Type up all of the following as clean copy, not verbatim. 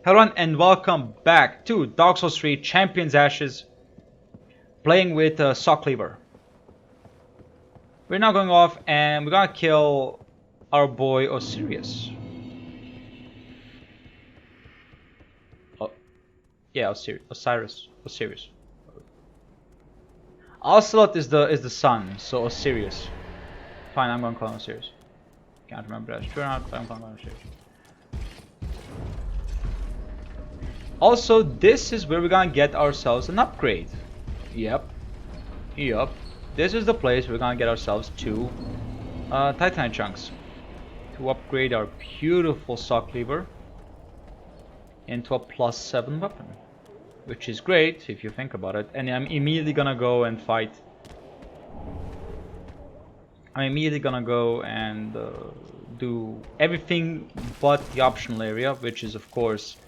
Hello and welcome back to Dark Souls 3 Champions Ashes, playing with SAW CLEAVER. We're now going off and we're gonna kill our boy OCEIROS. Oh, yeah, OCEIROS. Ocelot is the sun, so OCEIROS. Fine, I'm gonna call him OCEIROS. Can't remember that. Sure not, I'm calling him OCEIROS. Also, this is where we're gonna get ourselves an upgrade. Yep. This is the place we're gonna get ourselves two Titan chunks to upgrade our beautiful SAW CLEAVER into a +7 weapon, which is great if you think about it. And I'm immediately gonna go and fight. I'm immediately gonna go and do everything but the optional area, which is of course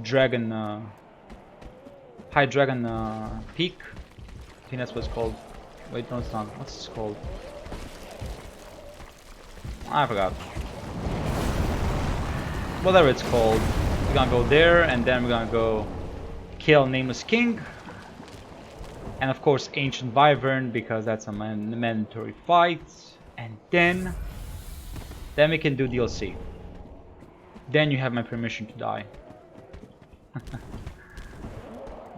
Dragon, High Dragon Peak. I think that's what it's called. Wait, no, it's not. What's it called? I forgot. Whatever it's called. We're gonna go there, and then we're gonna go kill Nameless King, and of course Ancient Wyvern, because that's a mandatory fight. And then we can do DLC. Then you have my permission to die.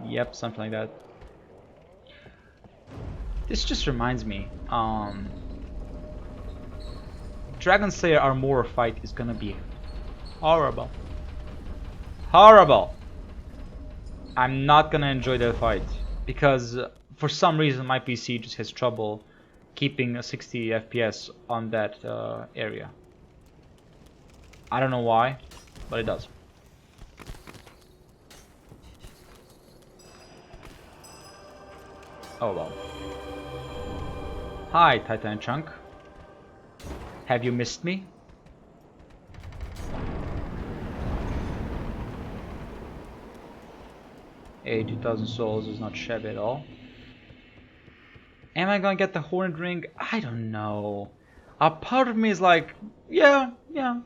Yep, something like that. This just reminds me, Dragon Slayer Armorer fight is gonna be horrible. Horrible! I'm not gonna enjoy that fight, because for some reason my PC just has trouble keeping a 60 FPS on that area. I don't know why, but it does. Oh well. Hi, Titan Chunk. Have you missed me? Hey, 2000 souls is not shabby at all. Am I gonna get the Horned Ring? I don't know. A part of me is like, yeah,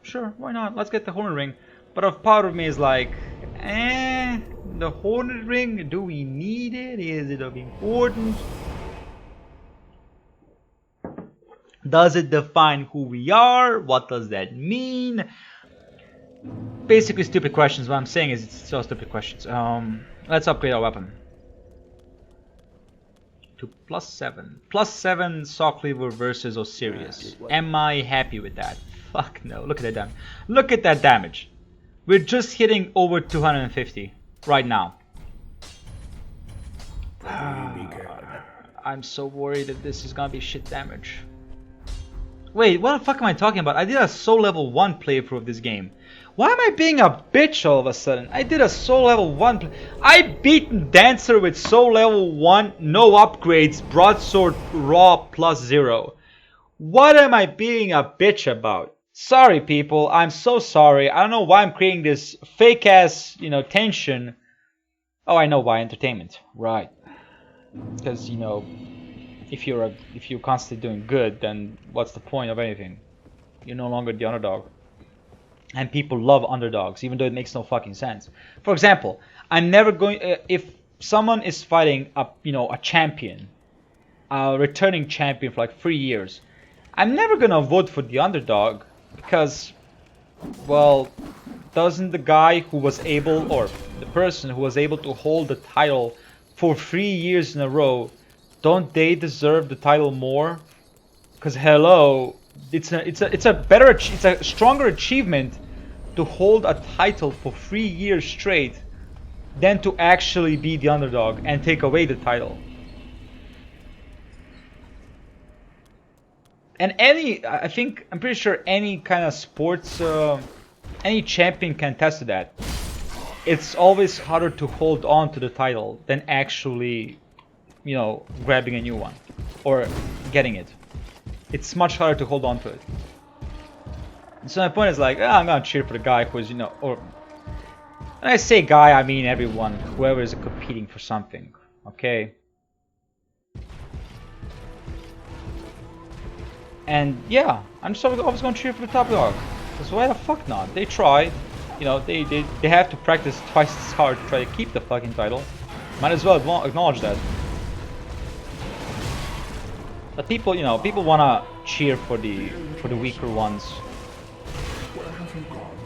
sure, why not? Let's get the Horned Ring. But a part of me is like, the Horned Ring, do we need it? Is it of importance? Does it define who we are? What does that mean? Basically stupid questions. What I'm saying is it's so stupid questions. Let's upgrade our weapon to +7. +7 SAW CLEAVER versus OCEIROS. Am I happy with that? Fuck no. Look at that damage. Look at that damage. We're just hitting over 250 right now. I'm so worried that this is gonna be shit damage. Wait, what the fuck am I talking about? I did a soul level 1 playthrough of this game. Why am I being a bitch all of a sudden? I did a soul level 1 I beat Dancer with soul level 1, no upgrades, broadsword raw +0. What am I being a bitch about? Sorry people, I'm so sorry. I don't know why I'm creating this fake ass, tension. Oh, I know why, entertainment. Right. Because, if you're constantly doing good, then what's the point of anything? You're no longer the underdog. And people love underdogs, even though it makes no fucking sense. For example, I'm never going if someone is fighting a champion, a returning champion for like 3 years, I'm never gonna vote for the underdog, because, well, doesn't the guy who was able, or the person who was able to hold the title for 3 years in a row, don't they deserve the title more? Because hello, it's a stronger achievement to hold a title for 3 years straight than to actually be the underdog and take away the title. And I'm pretty sure any kind of sports, any champion can attest to that. It's always harder to hold on to the title than actually, grabbing a new one or getting it. It's much harder to hold on to it. And so my point is like, I'm gonna cheer for the guy who's, or when I say guy, I mean everyone, whoever is competing for something, okay? And yeah, I'm just always gonna cheer for the top dog. Because why the fuck not? They tried. you know, they have to practice twice as hard to try to keep the fucking title. Might as well acknowledge that. But people, you know, people wanna cheer for the weaker ones. Where have you gone?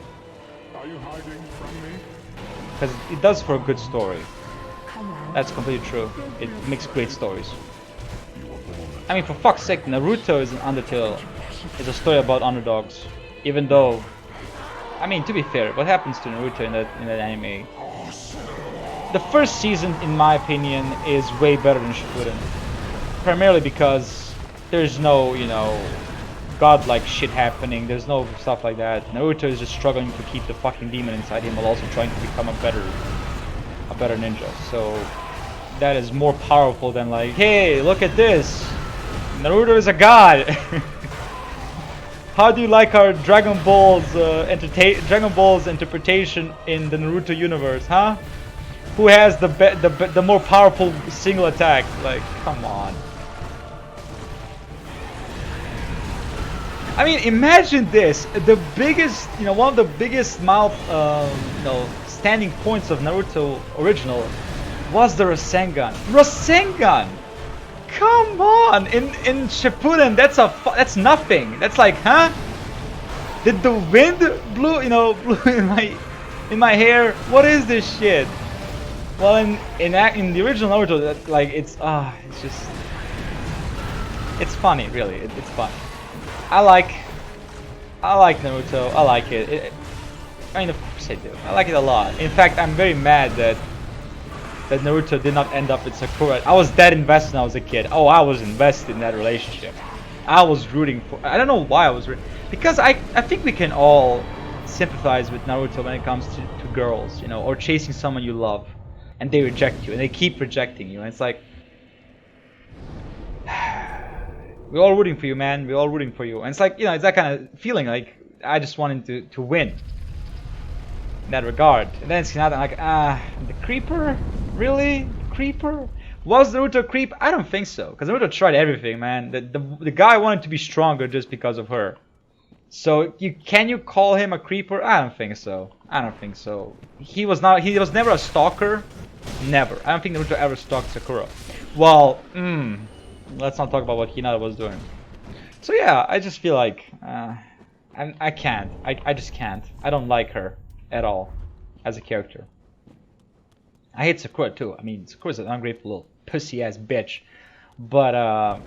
Are you hiding from me? Because it does for a good story. Come on. That's completely true. It makes great stories. You were born. I mean, for fuck's sake, Naruto is an Undertale. It's a story about underdogs. Even though, I mean, to be fair, what happens to Naruto in that anime? The first season, in my opinion, is way better than Shippuden. Primarily because there's no, you know, godlike shit happening. There's no stuff like that. Naruto is just struggling to keep the fucking demon inside him while also trying to become a better ninja. So that is more powerful than like, hey, look at this, Naruto is a god. How do you like our Dragon Ball's interpretation in the Naruto universe, huh? Who has the more powerful single attack? Like, come on. I mean, imagine this. The biggest, you know, one of the biggest standing points of Naruto original was the Rasengan. Rasengan! Come on! In Shippuden, that's nothing. That's like, huh? Did the wind blew in my hair? What is this shit? Well, in the original Naruto, that, like, it's just, it's funny, really. It's funny. I like Naruto. I like it. I mean, of course I do. I like it a lot. In fact, I'm very mad that Naruto did not end up with Sakura. I was that invested when I was a kid. Oh, I was invested in that relationship. I was rooting for. I don't know why I was rooting. Because I think we can all sympathize with Naruto when it comes to girls, you know, or chasing someone you love, and they reject you, and they keep rejecting you, and it's like, we're all rooting for you, man. We're all rooting for you. And it's like, you know, it's that kind of feeling like I just wanted to win in that regard. And then it's not like, the creeper? Really? The creeper? Was Naruto a creep? I don't think so. Because Naruto tried everything, man. The guy wanted to be stronger just because of her. So can you call him a creeper? I don't think so. I don't think so. He was never a stalker. Never. I don't think Naruto ever stalked Sakura. Well, let's not talk about what Hinata was doing. So yeah, I just feel like I can't. I just can't. I don't like her at all as a character. I hate Sakura too. I mean, Sakura's an ungrateful little pussy ass bitch. But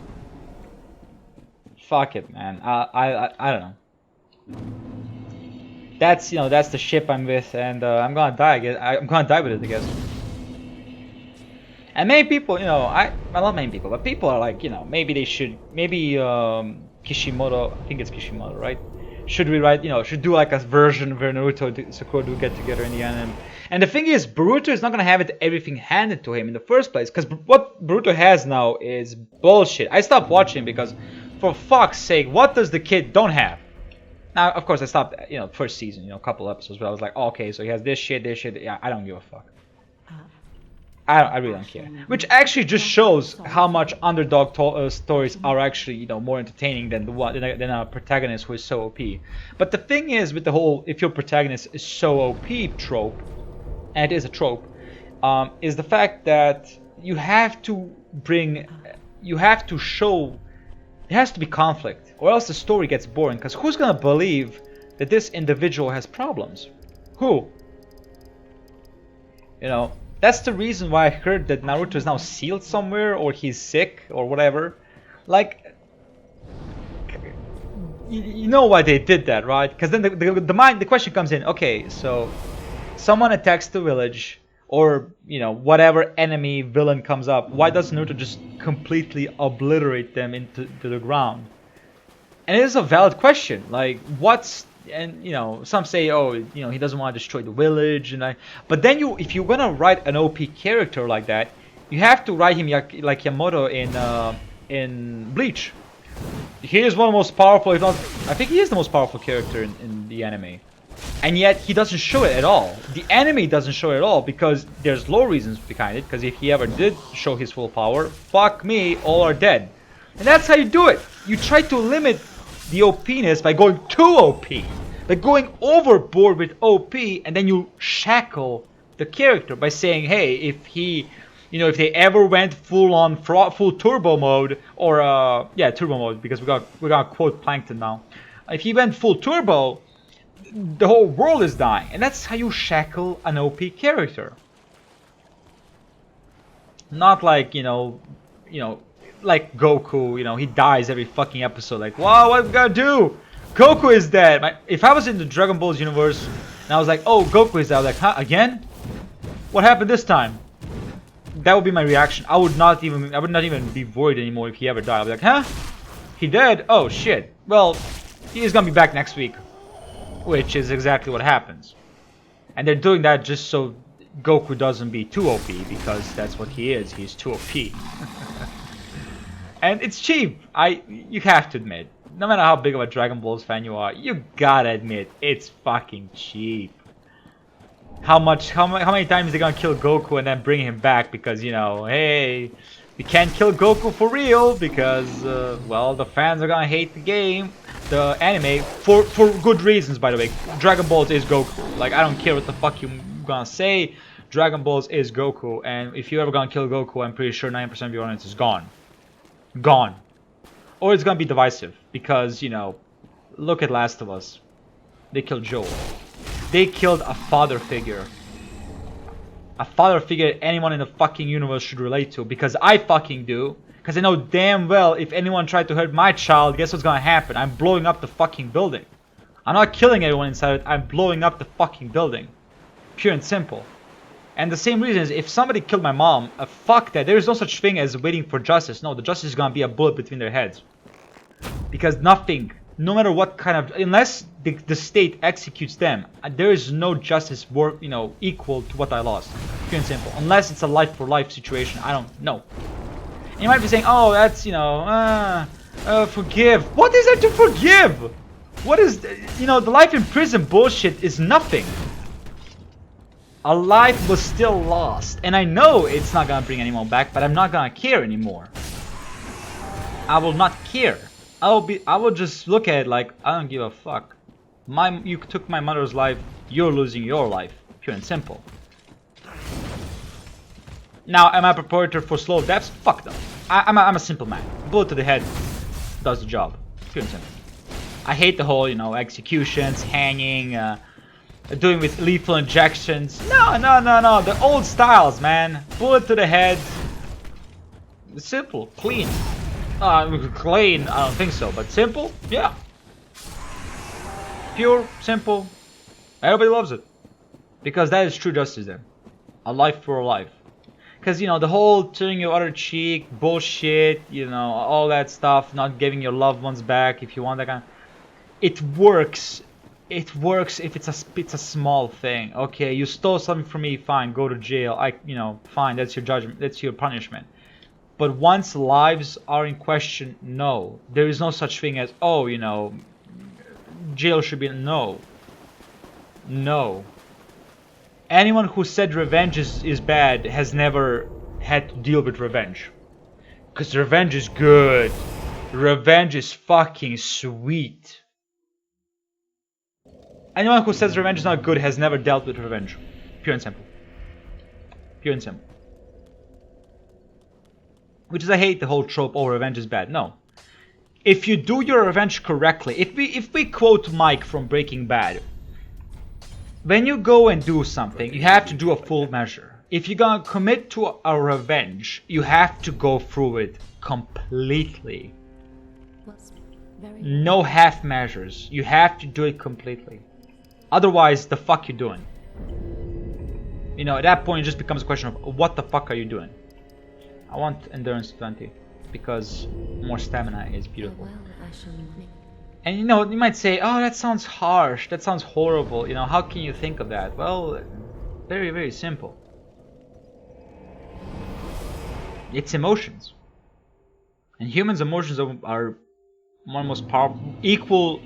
fuck it, man. I don't know. That's the ship I'm with, and I'm gonna die. I'm gonna die with it, I guess. And many people, you know, not many people, but people are like, you know, maybe Kishimoto, I think it's Kishimoto, right? Should do like a version where Naruto and Sakura do get together in the end. And the thing is, Boruto is not gonna have everything handed to him in the first place, because what Boruto has now is bullshit. I stopped watching because, for fuck's sake, what does the kid don't have? Now, of course, I stopped, you know, first season, you know, a couple episodes, but I was like, oh, okay, so he has this shit, yeah, I don't give a fuck. I really don't care. Which actually just shows how much underdog stories are actually, you know, more entertaining than than a protagonist who is so OP. But the thing is, with the whole "if your protagonist is so OP" trope, and it is a trope, is the fact that you have to show, there has to be conflict, or else the story gets boring. Because who's gonna believe that this individual has problems? Who? You know. That's the reason why I heard that Naruto is now sealed somewhere, or he's sick, or whatever. Like, you know why they did that, right? Because then the question comes in. Okay, so someone attacks the village, or you know, whatever enemy villain comes up. Why does Naruto just completely obliterate them into the ground? And it is a valid question. Like, and you know, some say, oh, you know, he doesn't want to destroy the village, but then if you're gonna write an OP character like that, you have to write him like Yamato in Bleach. He is one of the most powerful, if not, I think he is the most powerful character in the anime, and yet he doesn't show it at all. The anime doesn't show it at all because there's low reasons behind it. Because if he ever did show his full power, fuck me, all are dead. And that's how you do it. You try to limit the OP-ness by going too OP. Like going overboard with OP, and then you shackle the character by saying, hey, if he, you know, if they ever went full on full turbo mode, or yeah, turbo mode, because we're gonna quote Plankton now. If he went full turbo, the whole world is dying, and that's how you shackle an OP character. Not like, you know, like Goku, you know, he dies every fucking episode. Like, wow, what we gotta do? Goku is dead. If I was in the Dragon Ball's universe and I was like, oh, Goku is dead, I was like, huh, again? What happened this time? That would be my reaction. I would not even be worried anymore if he ever died. I'd be like, huh? He dead? Oh shit. Well, he's gonna be back next week. Which is exactly what happens. And they're doing that just so Goku doesn't be too OP, because that's what he is. He's too OP. And it's cheap. You have to admit. No matter how big of a Dragon Balls fan you are, you gotta admit it's fucking cheap. How many times are they gonna kill Goku and then bring him back because, you know, hey, we can't kill Goku for real because well, the fans are gonna hate the game, the anime, for good reasons, by the way. Dragon Balls is Goku. Like, I don't care what the fuck you're gonna say. Dragon Balls is Goku, and if you're ever gonna kill Goku, I'm pretty sure 90% of your audience is gone. Gone. Or it's gonna be divisive, because, you know, look at Last of Us. They killed Joel. They killed a father figure. A father figure anyone in the fucking universe should relate to, because I fucking do. Because I know damn well if anyone tried to hurt my child, guess what's gonna happen? I'm blowing up the fucking building. I'm not killing everyone inside it, I'm blowing up the fucking building. Pure and simple. And the same reason is, if somebody killed my mom, fuck that. There is no such thing as waiting for justice. No, the justice is gonna be a bullet between their heads. Because nothing, no matter what kind of, unless the state executes them, there is no justice you know, equal to what I lost. Pure and simple. Unless it's a life for life situation, I don't know. And you might be saying, oh, that's, you know, forgive. What is there to forgive? What is, you know, the life in prison bullshit is nothing. A life was still lost, and I know it's not gonna bring anyone back, but I'm not gonna care anymore. I will not care. I will just look at it like, I don't give a fuck. You took my mother's life, you're losing your life. Pure and simple. Now, am I prepared for slow deaths? Fuck no. I'm a simple man. Bullet to the head does the job. Pure and simple. I hate the whole, you know, executions, hanging, doing with lethal injections. No. The old styles, man. Bullet to the head. Simple, clean. Clean, I don't think so, but simple, yeah. Pure, simple. Everybody loves it. Because that is true justice then. A life for a life. Because, you know, the whole turning your other cheek, bullshit, you know, all that stuff, not giving your loved ones back if you want that kind of... It works. It works if it's a small thing. Okay, you stole something from me, fine, go to jail. You know, fine, that's your judgment, that's your punishment. But once lives are in question, no. There is no such thing as, oh, you know, jail should be... No. No. Anyone who said revenge is bad has never had to deal with revenge. Because revenge is good. Revenge is fucking sweet. Anyone who says revenge is not good has never dealt with revenge. Pure and simple. Pure and simple. Which is, I hate the whole trope, oh, revenge is bad. No. If you do your revenge correctly, if we quote Mike from Breaking Bad, when you go and do something, you have to do a full measure. If you're gonna commit to a revenge, you have to go through it completely. No half measures. You have to do it completely. Otherwise, the fuck you doing? You know, at that point, it just becomes a question of, what the fuck are you doing? I want endurance 20 because more stamina is beautiful. And you know, you might say, oh, that sounds harsh, that sounds horrible, you know, how can you think of that? Well, very, very simple. It's emotions. And humans' emotions are one of the most powerful,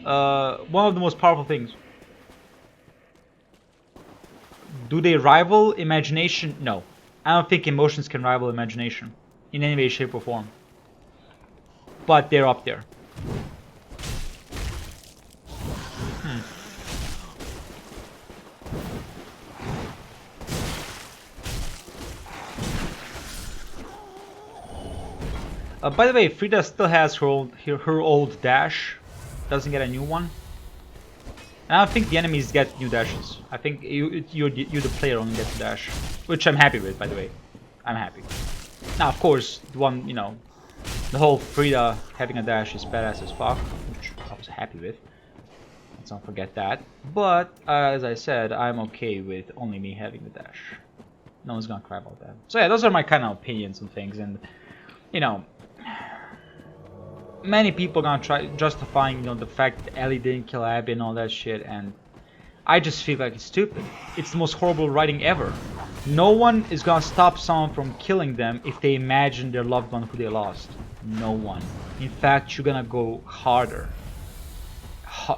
one of the most powerful things. Do they rival imagination? No. I don't think emotions can rival imagination in any way, shape, or form. But they're up there. By the way, Frida still has her old dash. Doesn't get a new one. And I don't think the enemies get new dashes. I think you the player only gets a dash, which I'm happy with, by the way. I'm happy. Now, of course, the one, you know, the whole Frida having a dash is badass as fuck, which I was happy with. Let's not forget that. But as I said, I'm okay with only me having the dash. No one's gonna cry about that. So yeah, those are my kind of opinions on things, and you know, many people are gonna try justifying, you know, the fact that Ellie didn't kill Abby and all that shit, and I just feel like it's stupid. It's the most horrible writing ever. No one is gonna stop someone from killing them if they imagine their loved one who they lost. No one. In fact, you're gonna go harder.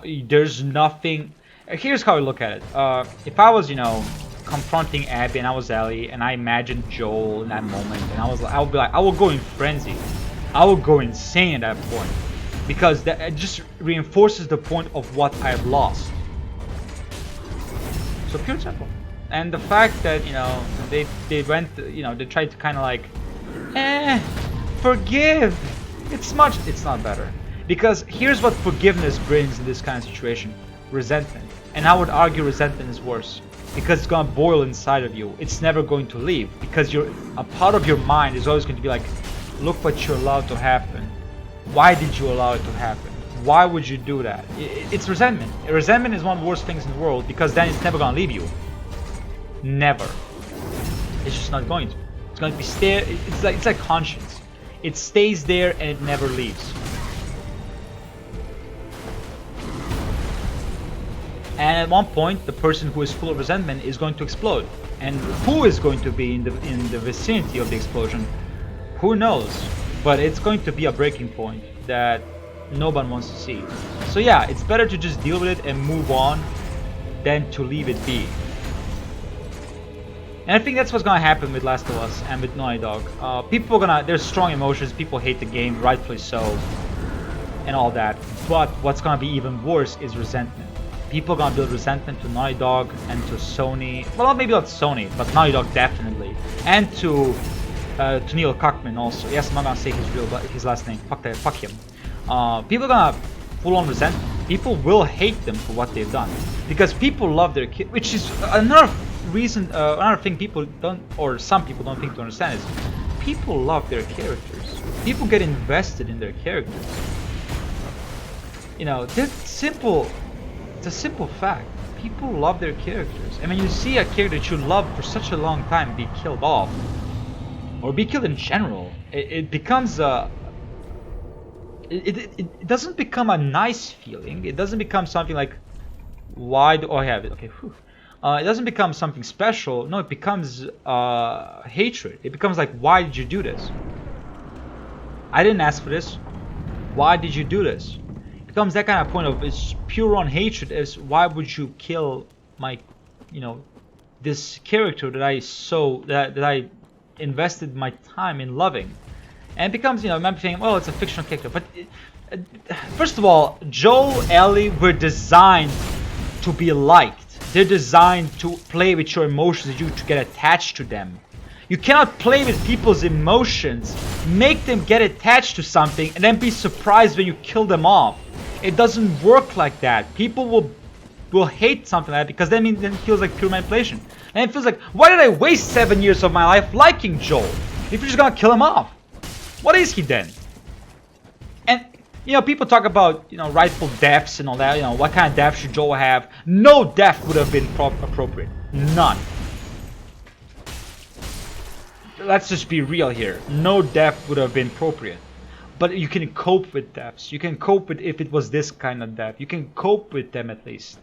There's nothing. Here's how I look at it. If I was, you know, confronting Abby and I was Ellie and I imagined Joel in that moment, and I would be like, I would go in frenzy. I would go insane at that point, because that just reinforces the point of what I've lost. So pure and simple. And the fact that, you know, they went, you know, they tried to kind of like, forgive. It's not better. Because here's what forgiveness brings in this kind of situation: resentment. And I would argue resentment is worse, because it's gonna boil inside of you. It's never going to leave, because a part of your mind is always going to be like, look what you allowed to happen. Why did you allow it to happen? Why would you do that? It's resentment. Resentment is one of the worst things in the world, because then it's never gonna leave you. Never. It's just not going to. It's going to be it's like conscience. It stays there and it never leaves. And at one point, the person who is full of resentment is going to explode. And who is going to be in the vicinity of the explosion? Who knows? But it's going to be a breaking point that no one wants to see. So yeah, it's better to just deal with it and move on than to leave it be. And I think that's what's gonna happen with Last of Us and with Naughty Dog. There's strong emotions, people hate the game, rightfully so, and all that. But what's gonna be even worse is resentment. People are gonna build resentment to Naughty Dog and to Sony. Well, maybe not Sony, but Naughty Dog definitely. And to Neil Cuckman also. Yes, I'm not gonna say his last name. Fuck that. Fuck him. People are gonna full on resent. People will hate them for what they've done, because people love their kid. Which is another reason. Another thing people don't, or some people don't think to understand, is people love their characters. People get invested in their characters. You know, that's simple. It's a simple fact. People love their characters. And when you see a character that you love for such a long time be killed off, or be killed in general, it becomes a... It doesn't become a nice feeling. It doesn't become something like, why do I have it? Okay, whew. It doesn't become something special. No, it becomes hatred. It becomes like, why did you do this? I didn't ask for this. Why did you do this? It becomes that kind of point of, it's pure on hatred as, why would you kill my, you know, this character that I invested my time in loving. And it becomes, you know, I'm thinking, oh, it's a fictional character. But first of all, Joel, Ellie were designed to be liked. They're designed to play with your emotions, to get attached to them. You cannot play with people's emotions, make them get attached to something, and then be surprised when you kill them off. It doesn't work like that. People will hate something like that, because then it feels like pure manipulation. And it feels like, why did I waste 7 years of my life liking Joel if you're just gonna kill him off? What is he then? And, you know, people talk about, you know, rightful deaths and all that. You know, what kind of death should Joel have? No death would have been appropriate. None. Let's just be real here. No death would have been appropriate. But you can cope with deaths. You can cope with, if it was this kind of death. You can cope with them at least.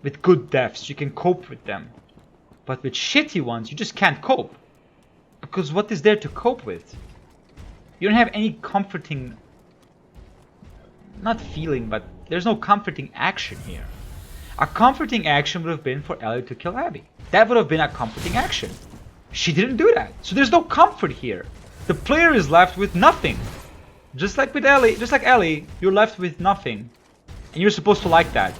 With good deaths, you can cope with them. But with shitty ones, you just can't cope. Because what is there to cope with? You don't have any comforting, not feeling, but there's no comforting action here. A comforting action would have been for Ellie to kill Abby. That would have been a comforting action. She didn't do that. So there's no comfort here. The player is left with nothing. Just like with Ellie, you're left with nothing. And you're supposed to like that.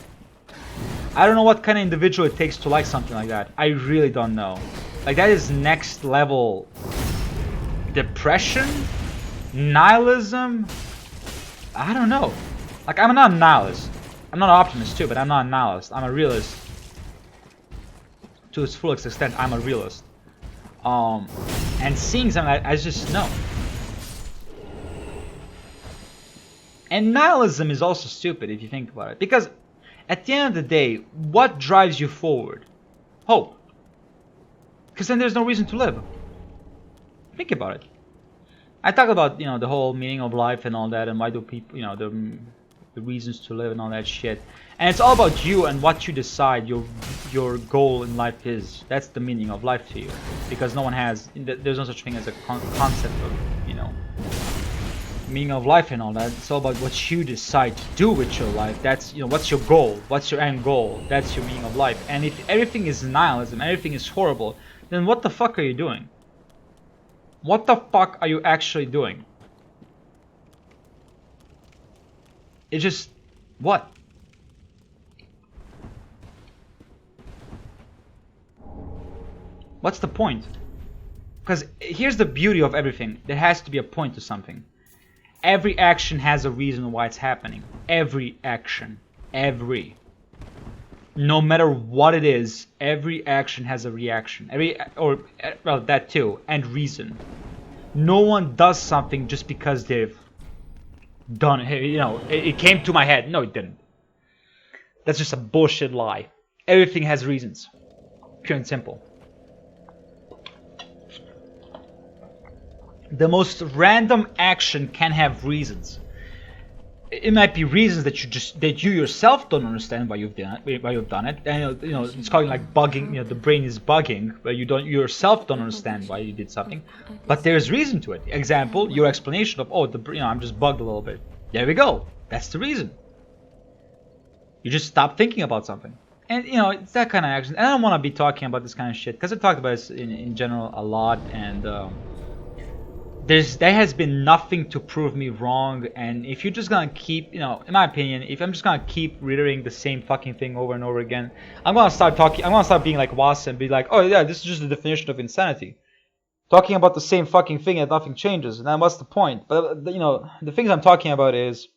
I don't know what kind of individual it takes to like something like that. I really don't know. Like, that is next level depression Nihilism? I don't know. Like, I'm not a nihilist. I'm not an optimist too, but I'm not a nihilist. I'm a realist. To its fullest extent, I'm a realist. And seeing something, I just know. And nihilism is also stupid if you think about it. Because at the end of the day, what drives you forward? Hope. Because then there's no reason to live. Think about it. I talk about, you know, the whole meaning of life and all that, and why do people, you know, the reasons to live and all that shit. And it's all about you and what you decide your goal in life is. That's the meaning of life to you. Because no one has, there's no such thing as a concept of, you know, meaning of life and all that. It's all about what you decide to do with your life. That's, you know, what's your goal? What's your end goal? That's your meaning of life. And if everything is nihilism, everything is horrible, then what the fuck are you doing? What the fuck are you actually doing? It's just, what? What's the point? Because here's the beauty of everything. There has to be a point to something. Every action has a reason why it's happening. Every action. Every. No matter what it is, every action has a reaction. Well, that too. And reason. No one does something just because they've done it. You know, it came to my head. No, it didn't. That's just a bullshit lie. Everything has reasons. Pure and simple. The most random action can have reasons. It might be reasons that you yourself don't understand why you've done it. And you know, it's called like bugging. You know, the brain is bugging, but you yourself don't understand why you did something. But there's reason to it. Example, your explanation of, oh, you know, I'm just bugged a little bit. There we go. That's the reason. You just stop thinking about something. And you know, it's that kind of action. And I don't want to be talking about this kind of shit because I talked about this in general a lot, and there has been nothing to prove me wrong. And if you're just gonna keep, you know, in my opinion, if I'm just gonna keep reiterating the same fucking thing over and over again, I'm gonna start being like Was and be like, oh yeah, this is just the definition of insanity. Talking about the same fucking thing and nothing changes, and then what's the point? But you know, the things I'm talking about is,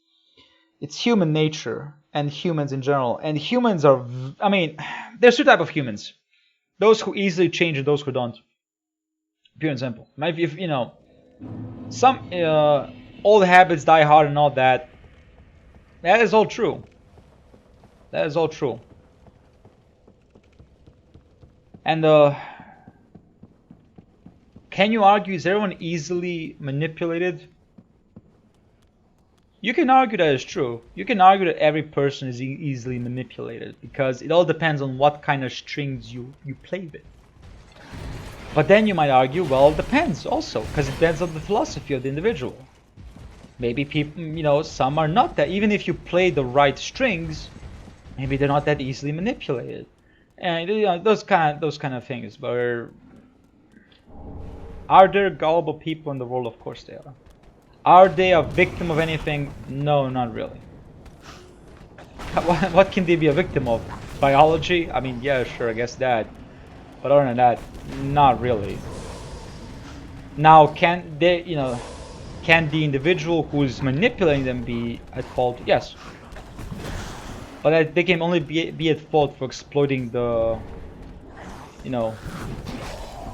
it's human nature and humans in general. And humans are, I mean, there's two types of humans: those who easily change and those who don't. Pure and simple. If you know, some old habits die hard and all that. That is all true. That is all true. And can you argue, is everyone easily manipulated? You can argue that is true. You can argue that every person is easily manipulated, because it all depends on what kind of strings you play with. But then you might argue, well, it depends also, because it depends on the philosophy of the individual. Maybe people, you know, some are not that. Even if you play the right strings, maybe they're not that easily manipulated. And you know, those kind of things. But are there gullible people in the world? Of course they are. Are they a victim of anything? No, not really. What can they be a victim of? Biology? I mean, yeah, sure, I guess that. But other than that, not really. Now, can they, you know, can the individual who is manipulating them be at fault? Yes. But they can only be at fault for exploiting the, you know,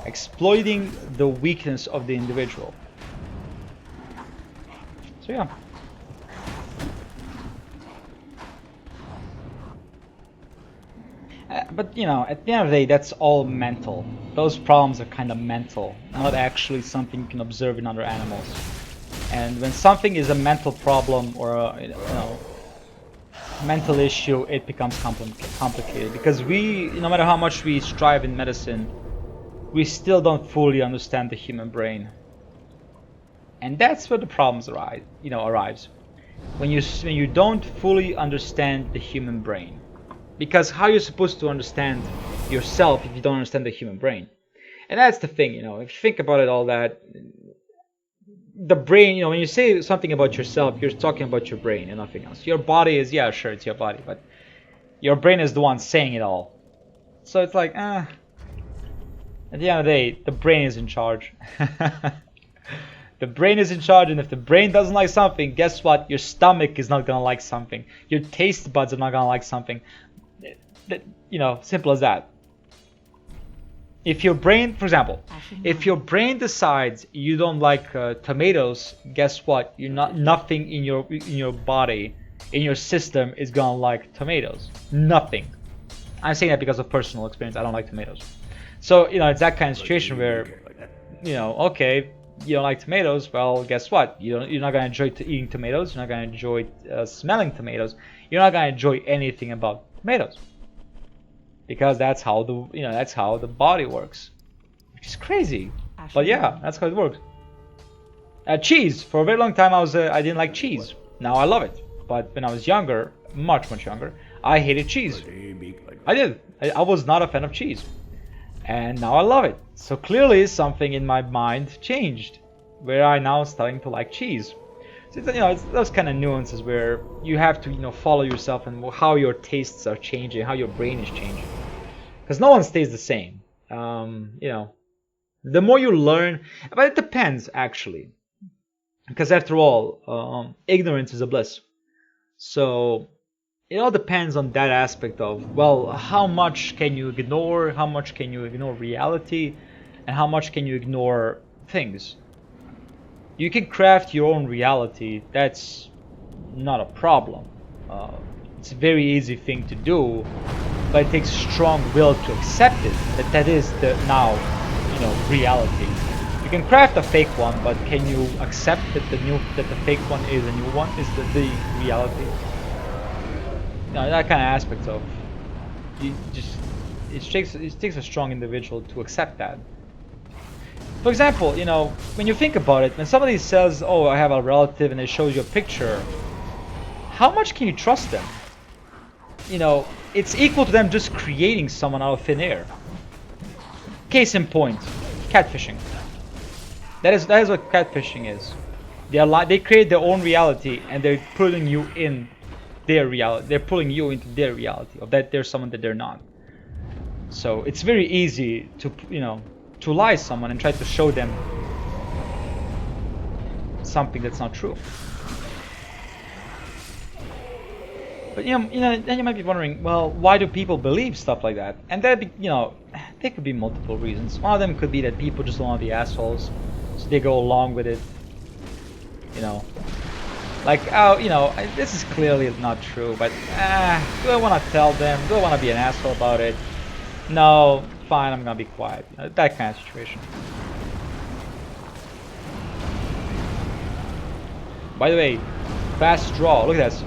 exploiting the weakness of the individual. So yeah. But you know, at the end of the day, that's all mental. Those problems are kind of mental, not actually something you can observe in other animals. And when something is a mental problem or a, you know, mental issue, it becomes complicated, because we, no matter how much we strive in medicine, we still don't fully understand the human brain. And that's where the problems arrives. When you don't fully understand the human brain. Because how are you supposed to understand yourself if you don't understand the human brain? And that's the thing, you know, if you think about it, all that, the brain, you know, when you say something about yourself, you're talking about your brain and nothing else. Your body is, yeah, sure, it's your body, but your brain is the one saying it all. So it's like, at the end of the day, the brain is in charge. The brain is in charge, and if the brain doesn't like something, guess what? Your stomach is not gonna like something. Your taste buds are not gonna like something. You know, simple as that. If your brain, for example, if your brain decides you don't like tomatoes, guess what? Nothing in your body, in your system, is gonna like tomatoes. Nothing. I'm saying that because of personal experience. I don't like tomatoes. So, you know, it's that kind of situation where, you know, okay, you don't like tomatoes. Well, guess what? You're not gonna enjoy eating tomatoes. You're not gonna enjoy smelling tomatoes. You're not gonna enjoy anything about tomatoes, because that's how the body works, which is crazy. But yeah, that's how it works. Cheese. For a very long time, I didn't like cheese. Now I love it. But when I was younger, much younger, I hated cheese. I did. I was not a fan of cheese, and now I love it. So clearly, something in my mind changed, where I now starting to like cheese. So you know, it's those kind of nuances where you have to, you know, follow yourself and how your tastes are changing, how your brain is changing, because no one stays the same. You know, the more you learn, but it depends actually, because after all, ignorance is a bliss. So it all depends on that aspect of, well, how much can you ignore, how much can you ignore reality, and how much can you ignore things. You can craft your own reality. That's not a problem. It's a very easy thing to do, but it takes strong will to accept it. That is the now, you know, reality. You can craft a fake one, but can you accept that the fake one is a new one? Is the reality? You know, that kind of aspect of it takes a strong individual to accept that. For example, you know, when you think about it, when somebody says, "Oh, I have a relative," and they show you a picture, how much can you trust them? You know, it's equal to them just creating someone out of thin air. Case in point, catfishing. That is what catfishing is. They create their own reality, and they're putting you in their reality. They're pulling you into their reality of that they're someone that they're not. So it's very easy to, you know, to lie to someone and try to show them something that's not true. But you know, then you might be wondering, well, why do people believe stuff like that? And that, you know, there could be multiple reasons. One of them could be that people just don't want to be assholes, so they go along with it. You know, like, oh, you know, this is clearly not true, but do I want to tell them? Do I want to be an asshole about it? No, fine, I'm gonna be quiet. You know, that kind of situation. By the way, fast draw. Look at that.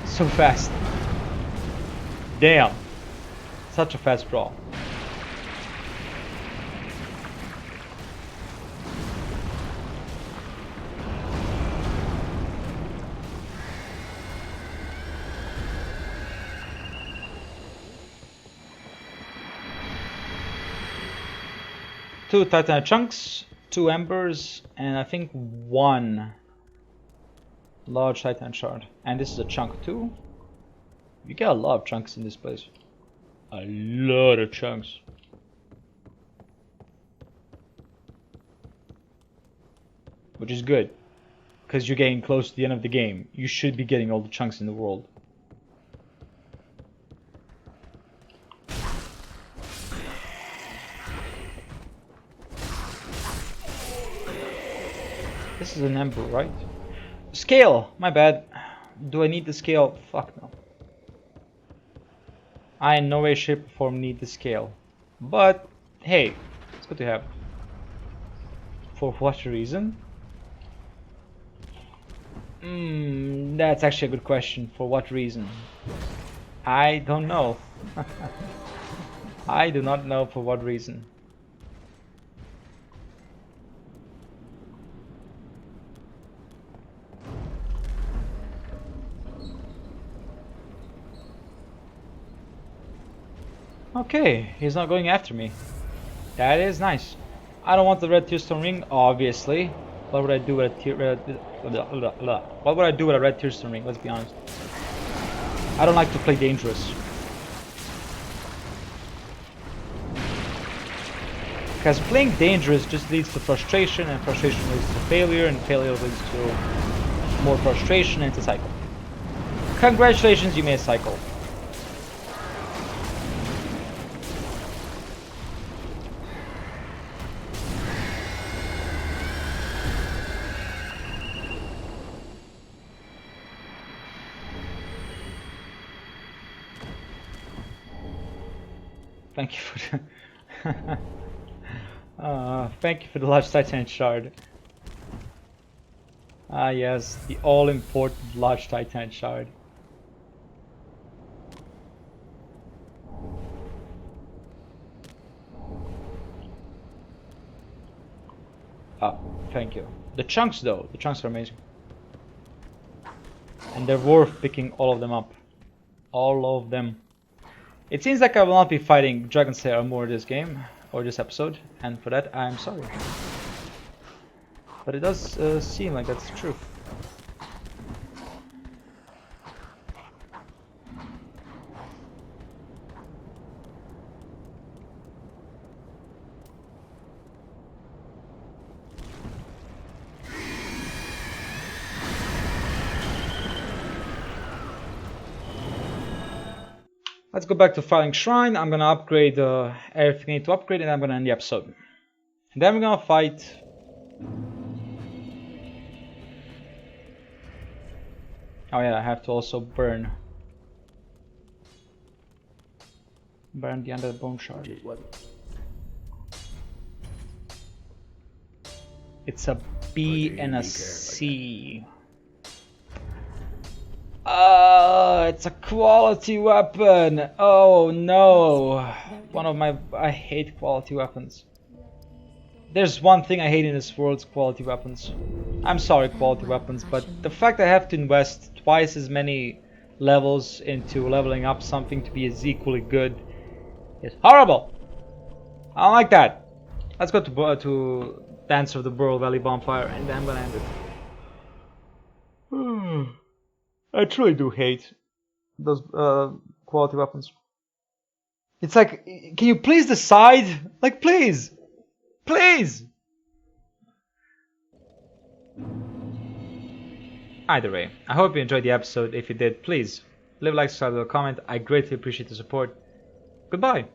So fast. Damn. Such a fast draw. Two Titanite chunks, 2 embers, and I think 1 large Titanite shard. And this is a chunk too. You get a lot of chunks in this place. A lot of chunks. Which is good, because you're getting close to the end of the game. You should be getting all the chunks in the world. This is an ember, right? Scale! My bad. Do I need the scale? Fuck no. I in no way, shape, or form need the scale. But, hey, it's good to have. For what reason? That's actually a good question. For what reason? I don't know. I do not know for what reason. Okay, he's not going after me. That is nice. I don't want the red tearstone ring, obviously. What would I do with a what would I do with a red tearstone ring? Let's be honest. I don't like to play dangerous. Because playing dangerous just leads to frustration, and frustration leads to failure, and failure leads to more frustration, and it's a cycle. Congratulations, you may cycle. Thank you for the thank you for the large Titan shard. Ah yes, the all-important large Titan shard. Ah, thank you. The chunks though, the chunks are amazing. And they're worth picking all of them up. All of them. It seems like I will not be fighting Dragon Slayer more this game, or this episode, and for that I'm sorry. But it does seem like that's true. Let's go back to Filing Shrine. I'm gonna upgrade everything I need to upgrade, and I'm gonna end the episode. And then we're gonna fight. Oh yeah, I have to also burn the under the bone shard. It's a B and a C. It's a quality weapon. Oh no. One of my... I hate quality weapons. There's one thing I hate in this world, quality weapons. I'm sorry, quality weapons, but the fact I have to invest twice as many levels into leveling up something to be as equally good is horrible. I don't like that. Let's go to Dance of the Burl Valley Bonfire, and then I'm gonna end it. I truly do hate those quality weapons. It's like, can you please decide? Like, please! Please! Either way, I hope you enjoyed the episode. If you did, please leave a like, subscribe, or comment. I greatly appreciate the support. Goodbye!